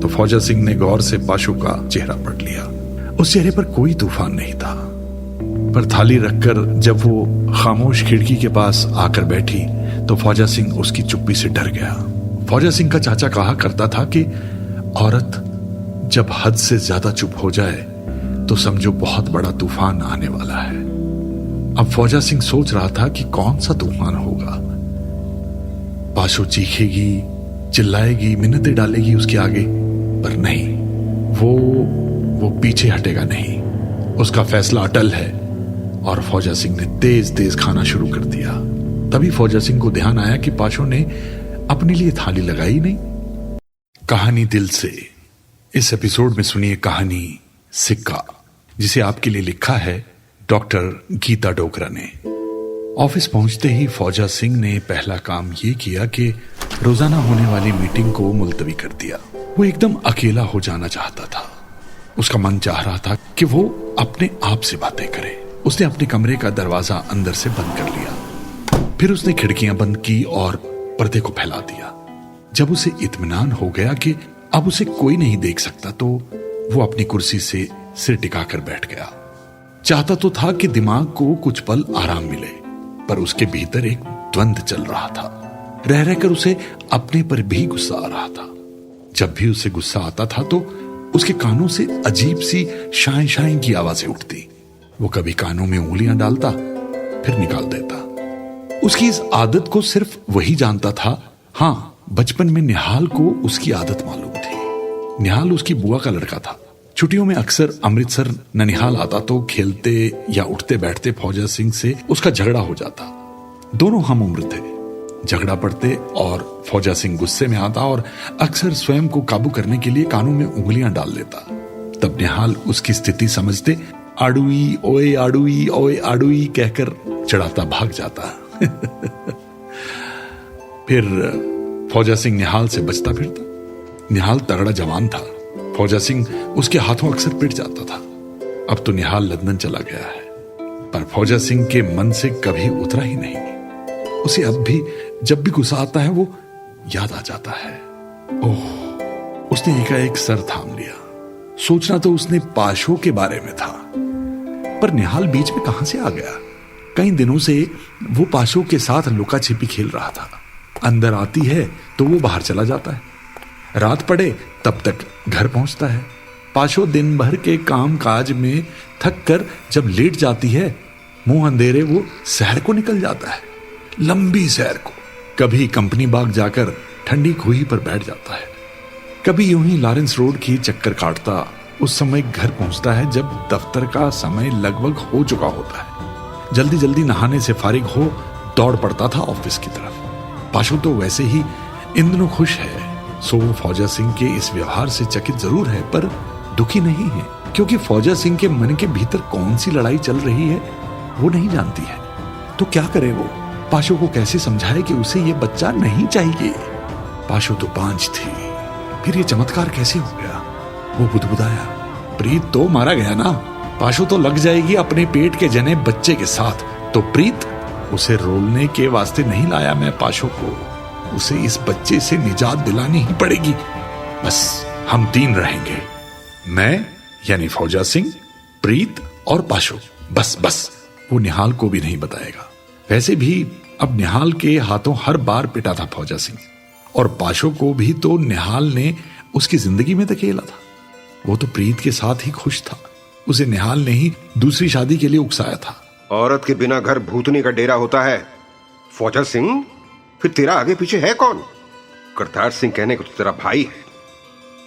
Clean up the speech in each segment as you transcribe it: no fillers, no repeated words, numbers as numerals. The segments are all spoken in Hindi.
तो फौजा सिंह ने गौर से पाशो का चेहरा पढ़ लिया। उस चेहरे पर कोई तूफान नहीं था, पर थाली रखकर जब वो खामोश खिड़की के पास आकर बैठी तो फौजा सिंह उसकी चुप्पी से डर गया। फौजा सिंह का चाचा कहा करता था कि औरत जब हद से ज्यादा चुप हो जाए तो समझो बहुत बड़ा तूफान आने वाला है। अब फौजा सिंह सोच रहा था कि कौन सा तूफान होगा। पाशो चीखेगी, चिल्लाएगी, मिन्नतें डालेगी उसके आगे, पर नहीं, वो पीछे हटेगा नहीं। उसका फैसला अटल है। और फौजा सिंह ने तेज तेज खाना शुरू कर दिया। तभी फौजा सिंह को ध्यान आया कि पाशो ने अपने लिए थाली लगाई नहीं। कहानी दिल से इस एपिसोड में सुनिए कहानी सिक्का, जिसे आपके लिए लिखा है डॉक्टर गीता डोगरा ने। ऑफिस पहुंचते ही फौजा सिंह ने पहला काम ये किया कि रोजाना होने वाली मीटिंग को मुलतवी कर दिया। वो एकदम अकेला हो जाना चाहता था। उसका मन चाह रहा था कि वो अपने आप से बातें करे। उसने अपने कमरे का दरवाजा अंदर से बंद कर लिया, फिर उसने खिड़कियां बंद की और पर्दे को फैला दिया। जब उसे इत्मीनान हो गया कि अब उसे कोई नहीं देख सकता तो वो अपनी कुर्सी से सिर टिकाकर बैठ गया। चाहता तो था कि दिमाग को कुछ पल आराम मिले, पर उसके भीतर एक द्वंद चल रहा था। रह रहकर उसे अपने पर भी गुस्सा आ रहा था। जब भी उसे गुस्सा आता था तो उसके कानों से अजीब सी शाय शाय की आवाजें उठती। वो कभी कानों में उंगलियां डालता, फिर निकाल देता। उसकी इस आदत को सिर्फ वही जानता था। हाँ, बचपन में निहाल को उसकी आदत मालूम थी। निहाल उसकी बुआ का लड़का था। छुट्टियों में अक्सर अमृतसर ननिहाल आता तो खेलते या उठते बैठते फौजा सिंह से उसका झगड़ा हो जाता। दोनों हम उम्र थे। झगड़ा पड़ते और फौजा सिंह गुस्से में आता और अक्सर स्वयं को काबू करने के लिए कानों में उंगलियां डाल लेता। तब निहाल उसकी स्थिति समझते आडुई ओए आडुई कहकर चढ़ाता भाग जाता। फिर फौजा सिंह निहाल से बचता फिरता। निहाल तगड़ा जवान था। फौजा सिंह उसके हाथों अक्सर पिट जाता था। अब तो निहाल लंदन चला गया है, पर फौजा सिंह के मन से कभी उतरा ही नहीं। उसे अब भी जब भी गुस्सा आता है वो याद आ जाता है। ओह, उसने एकाएक सर थाम लिया। सोचना तो उसने पाशो के बारे में था, पर निहाल बीच में कहां से आ गया। कई दिनों से वो पाशो के साथ लुका छिपी खेल रहा था। अंदर आती है तो वो बाहर चला जाता है। रात पड़े तब तक घर पहुंचता है। पाशो दिन भर के काम काज में थक कर जब लेट जाती है, मुंह अंधेरे वो सैर को निकल जाता है, लंबी सैर को। कभी कंपनी बाग जाकर ठंडी खुही पर बैठ जाता है, कभी यूं ही लॉरेंस रोड की चक्कर काटता उस समय घर पहुंचता है जब दफ्तर का समय लगभग हो चुका होता है। जल्दी जल्दी नहाने से फारिग हो दौड़ पड़ता था ऑफिस की तरफ। पाशो तो वैसे ही इन दिनों खुश है। सो वो फौजा सिंह के इस व्यवहार से चकित जरूर है, पर दुखी नहीं है, क्योंकि फौजा सिंह के मन के भीतर कौन सी लड़ाई चल रही है वो नहीं जानती है। तो क्या करे वो? पाशो को कैसे समझाए कि उसे ये बच्चा नहीं चाहिए? पाशो तो बांझ थी, फिर ये चमत्कार कैसे हो गया? वो बुदबुदाया, प्रीत तो मारा गया ना। पाशो तो लग जाएगी अपने पेट के जने बच्चे के साथ। तो प्रीत, उसे रोलने के वास्ते नहीं लाया मैं पाशो को। उसे इस बच्चे से निजात दिलानी ही पड़ेगी। बस हम तीन रहेंगे, मैं यानी फौजा सिंह, प्रीत और पाशो। बस वो निहाल को भी नहीं बताएगा। वैसे भी अब निहाल के हाथों हर बार पिटा था फौजा सिंह, और पाशो को भी तो निहाल ने उसकी जिंदगी में धकेला था। वो तो प्रीत के साथ ही खुश था। उसे निहाल ने ही दूसरी शादी के लिए उकसाया था। औरत के बिना घर भूतनी का डेरा होता है। फौजा सिंह, फिर तेरा आगे पीछे है कौन? करतार सिंह कहने को तो तेरा भाई है,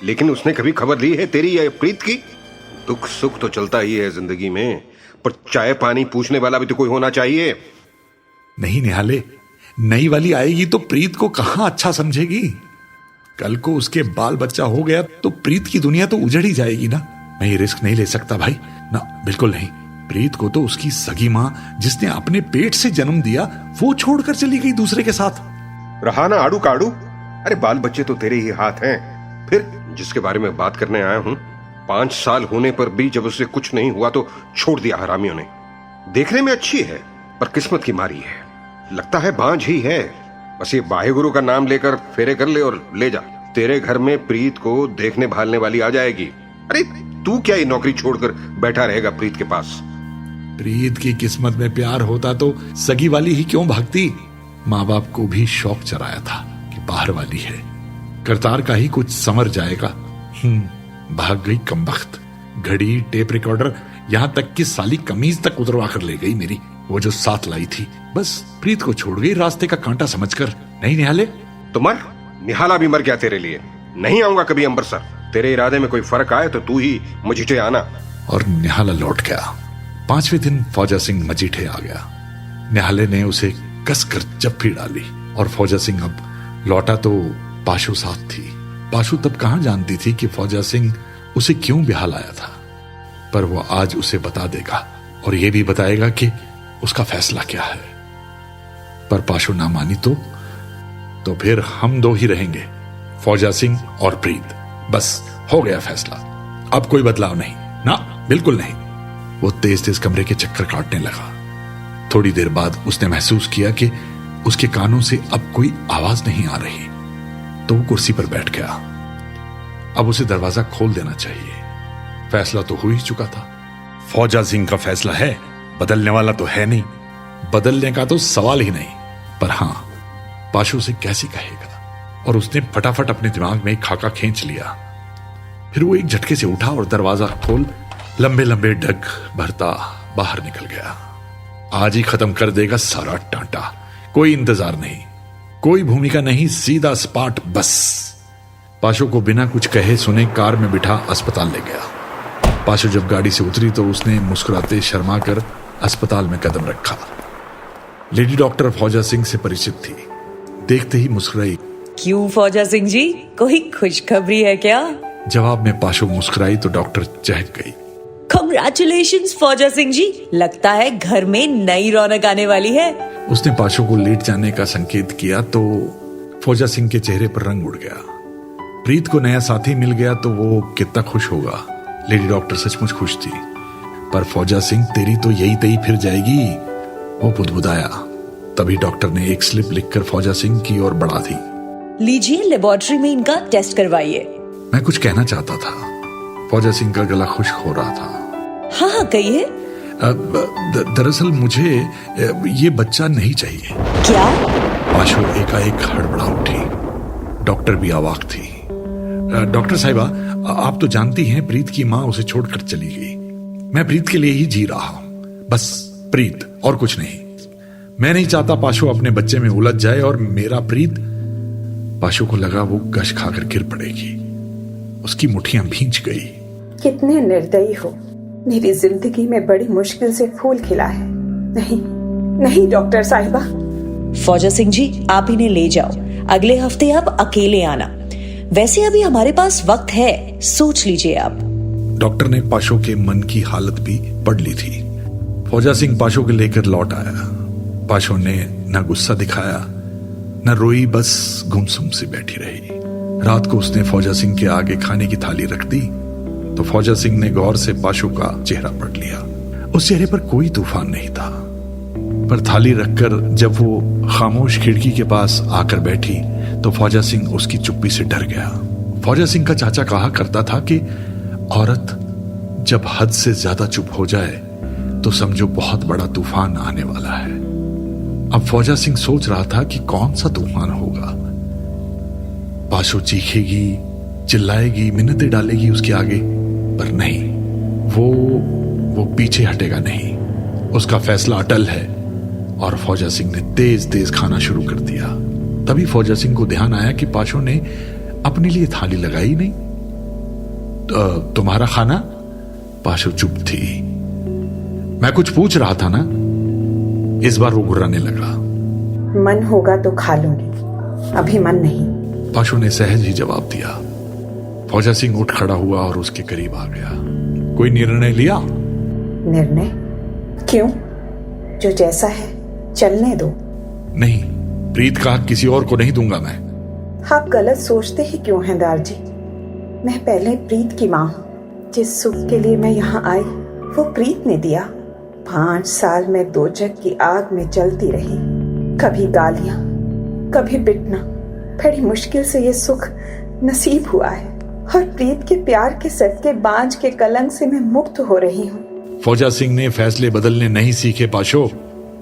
लेकिन उसने कभी खबर ली है तेरी या प्रीत की? दुख सुख तो चलता ही है जिंदगी में, पर चाय पानी पूछने वाला भी तो कोई होना चाहिए। नहीं निहाले, नई वाली आएगी तो प्रीत को कहां अच्छा समझेगी। कल को उसके बाल बच्चा हो गया तो प्रीत की दुनिया तो उजड़ ही जाएगी ना। मैं ये रिस्क नहीं ले सकता भाई, ना, बिल्कुल नहीं। प्रीत को तो उसकी सगी मां, जिसने अपने पेट से जन्म दिया, वो छोड़कर चली गई दूसरे के साथ। रहा ना आड़ू काड़ू। अरे बाल बच्चे तो तेरे ही हाथ हैं। फिर जिसके बारे में बात करने आया हूं, 5 साल होने पर भी जब उससे कुछ नहीं हुआ तो छोड़ दिया हरामियों ने। देखने में अच्छी है, पर किस्मत की मारी है। लगता है बांझ ही है। बस ये वाहेगुरु का नाम लेकर फेरे कर ले और ले जा। तेरे घर में प्रीत को देखने भालने वाली आ जाएगी। अरे तू क्या ये नौकरी छोड़कर बैठा रहेगा प्रीत के पास? प्रीत की किस्मत में प्यार होता तो सगी वाली ही क्यों भागती? माँ बाप को भी शौक चराया था कि बाहर वाली है, करतार का ही कुछ समझ जाएगा। भाग गई कमबख्त। घड़ी, टेप रिकॉर्डर, यहाँ तक कि साली कमीज तक उतरवा कर ले गई मेरी, वो जो साथ लाई थी। बस प्रीत को छोड़ गई रास्ते का कांटा समझकर। नहीं निहाले? तो मर, निहाला भी मर गया तेरे लिए। नहीं आऊंगा कभी अमृतसर। तेरे इरादे में कोई फर्क आए तो तू ही मजीठे आना। और निहाला लौट गया। 5वें दिन फौजा सिंह मजीठे आ गया। निहाले ने उसे कसकर जप्फी डाली और फौजा सिंह अब लौटा तो पाशु साथ थी। पाशु तब कहां जानती थी कि फौजा सिंह उसे क्यों बिहाल आया था, पर वो आज उसे बता देगा और ये भी बताएगा कि उसका फैसला क्या है। पर पाशु ना मानी तो फिर हम दो ही रहेंगे, फौजा सिंह और प्रीत। बस हो गया फैसला, अब कोई बदलाव नहीं, ना बिल्कुल नहीं। वो तेज तेज कमरे के चक्कर काटने लगा। थोड़ी देर बाद उसने महसूस किया कि उसके कानों से अब कोई आवाज नहीं आ रही, तो वो कुर्सी पर बैठ गया। अब उसे दरवाजा खोल देना चाहिए। फैसला तो हो ही चुका था। फौजा सिंह का फैसला है, बदलने वाला तो है नहीं। बदलने का तो सवाल ही नहीं। पर हां, पाशु से कैसे कहेगा? और उसने फटाफट अपने दिमाग में एक खाका खींच लिया। फिर वो एक झटके से उठा और दरवाजा खोल लंबे लंबे ढक भरता बाहर निकल गया। आज ही खत्म कर देगा सारा टांटा। कोई इंतजार नहीं, कोई भूमिका नहीं, सीधा स्पॉट बस। पाशु को बिना कुछ कहे सुने कार में बिठा अस्पताल ले गया। पाशु जब गाड़ी से उतरी तो उसने मुस्कुराते शर्मा कर अस्पताल में कदम रखा। लेडी डॉक्टर फौजा सिंह से परिचित थी। देखते ही मुस्कुराई। क्यों फौजा सिंह जी, कोई खुशखबरी है क्या? जवाब में पाशु मुस्कुराई तो डॉक्टर चहक गई। कांग्रेचुलेशंस फौजा सिंह जी, लगता है घर में नई रौनक आने वाली है। उसने पाशु को लेट जाने का संकेत किया तो फौजा सिंह के चेहरे पर रंग उड़ गया। प्रीत को नया साथी मिल गया तो वो कितना खुश होगा। लेडी डॉक्टर सचमुच खुश थी। पर फौजा सिंह, तेरी तो यही तई फिर जाएगी, वो बुदबुदाया। तभी डॉक्टर ने एक स्लिप लिखकर फौजा सिंह की ओर बढ़ा दी। लीजिए, लेबोरेटरी में इनका टेस्ट करवाइए। मैं कुछ कहना चाहता था। फौजा सिंह का गला खुश्क हो रहा था। हाँ कहिए। दरअसल मुझे ये बच्चा नहीं चाहिए। क्या? पाशु एकाएक हड़बड़ा उठी। डॉक्टर भी अवाक थी। डॉक्टर साहिबा, आप तो जानती हैं प्रीत की माँ उसे छोड़कर चली गई। मैं प्रीत के लिए ही जी रहा हूं, बस प्रीत और कुछ नहीं। मैं नहीं चाहता पाशु अपने बच्चे में उलझ जाए और मेरा प्रीत। पाशु को लगा वो गश खाकर गिर पड़ेगी। उसकी मुट्ठियां भींच गई। कितने निर्दयी हो। मेरी जिंदगी में बड़ी मुश्किल से फूल खिला है। नहीं नहीं डॉक्टर साहिबा। फौजा सिंह जी, आप इन्हें ले जाओ। अगले हफ्ते आप अकेले आना। वैसे अभी हमारे पास वक्त है, सोच लीजिए आप। डॉक्टर ने पाशु के मन की हालत भी पढ़ ली थी। फौजा सिंह पाशु को लेकर लौट आया। पाशु ने न गुस्सा दिखाया न रोई, बस गुमसुम सी बैठी रही। रात को उसने फौजा सिंह के आगे खाने की थाली रख दी तो फौजा सिंह ने गौर से पाशु का चेहरा पढ़ लिया। उस चेहरे पर कोई तूफान नहीं था। पर थाली रखकर जब वो खामोश खिड़की के पास आकर बैठी तो फौजा सिंह उसकी चुप्पी से डर गया। फौजा सिंह का चाचा कहा करता था कि औरत जब हद से ज्यादा चुप हो जाए तो समझो बहुत बड़ा तूफान आने वाला है। अब फौजा सिंह सोच रहा था कि कौन सा तूफान होगा। पाशु चीखेगी, चिल्लाएगी, मिन्नतें डालेगी उसके आगे, पर नहीं, वो पीछे हटेगा नहीं। उसका फैसला अटल है। और फौजा सिंह ने तेज तेज खाना शुरू कर दिया। तभी फौजा सिंह को ध्यान आया कि पाशु ने अपने लिए थाली लगाई नहीं। तुम्हारा खाना? पाशु चुप थी। मैं कुछ पूछ रहा था ना। इस बार वो गुर्राने लगा। मन होगा तो खा लूंगी, अभी मन नहीं। पाशु ने सहज ही जवाब दिया। फौजा सिंह उठ खड़ा हुआ और उसके करीब आ गया। कोई निर्णय लिया? निर्णय? क्यों? जो जैसा है चलने दो। नहीं, प्रीत का हक किसी और को नहीं दूंगा मैं। आप गलत सोचते ही क्यों हैं दार जी? मैं पहले प्रीत की माँ हूँ। जिस सुख के लिए मैं यहाँ आई वो प्रीत ने दिया। 5 साल में दोजक की आग में जलती रही। कभी गालियां, कभी पिटना। बड़ी मुश्किल से ये सुख नसीब हुआ है और प्रीत के प्यार के सदके बांझ के कलंक से मैं मुक्त हो रही हूँ। फौजा सिंह ने फैसले बदलने नहीं सीखे पाशो।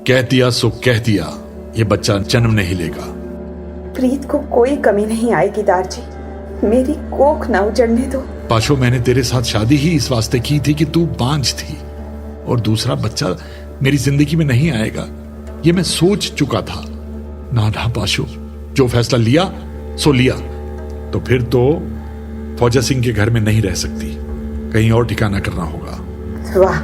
कह दिया सो कह दिया, ये बच्चा जन्म नहीं लेगा। प्रीत को कोई कमी नहीं आएगी दारजी, मेरी कोख ना उजड़ने दो। पाशो, मैंने तेरे साथ शादी ही इस वास्ते की थी कि तू बांझ थी और दूसरा बच्चा मेरी जिंदगी में नहीं आएगा, ये मैं सोच चुका था। ना ना पाशो, जो फैसला लिया सो लिया। तो फिर तो फौजा सिंह के घर में नहीं रह सकती, कहीं और ठिकाना करना होगा। वाह,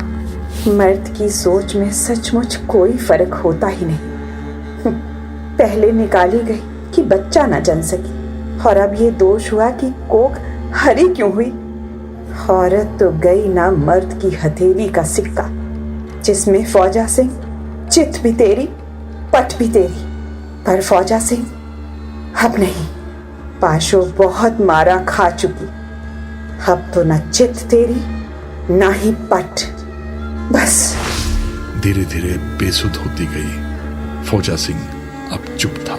मर्द की सोच में सचमुच कोई फर्क होता ही नहीं। पहले निकाली गई कि बच्चा न जन सकी और अब ये दोष हुआ कि कोख हरी क्यों हुई। औरत तो गई ना मर्द की हथेली का सिक्का, जिसमें फौजा सिंह चित भी तेरी पट भी तेरी। पर फौजा सिंह अब नहीं, पाशो बहुत मारा खा चुकी। अब तो न चित तेरी ना ही पट, बस। धीरे धीरे बेसुध होती गई। फौजा सिंह अब चुप था।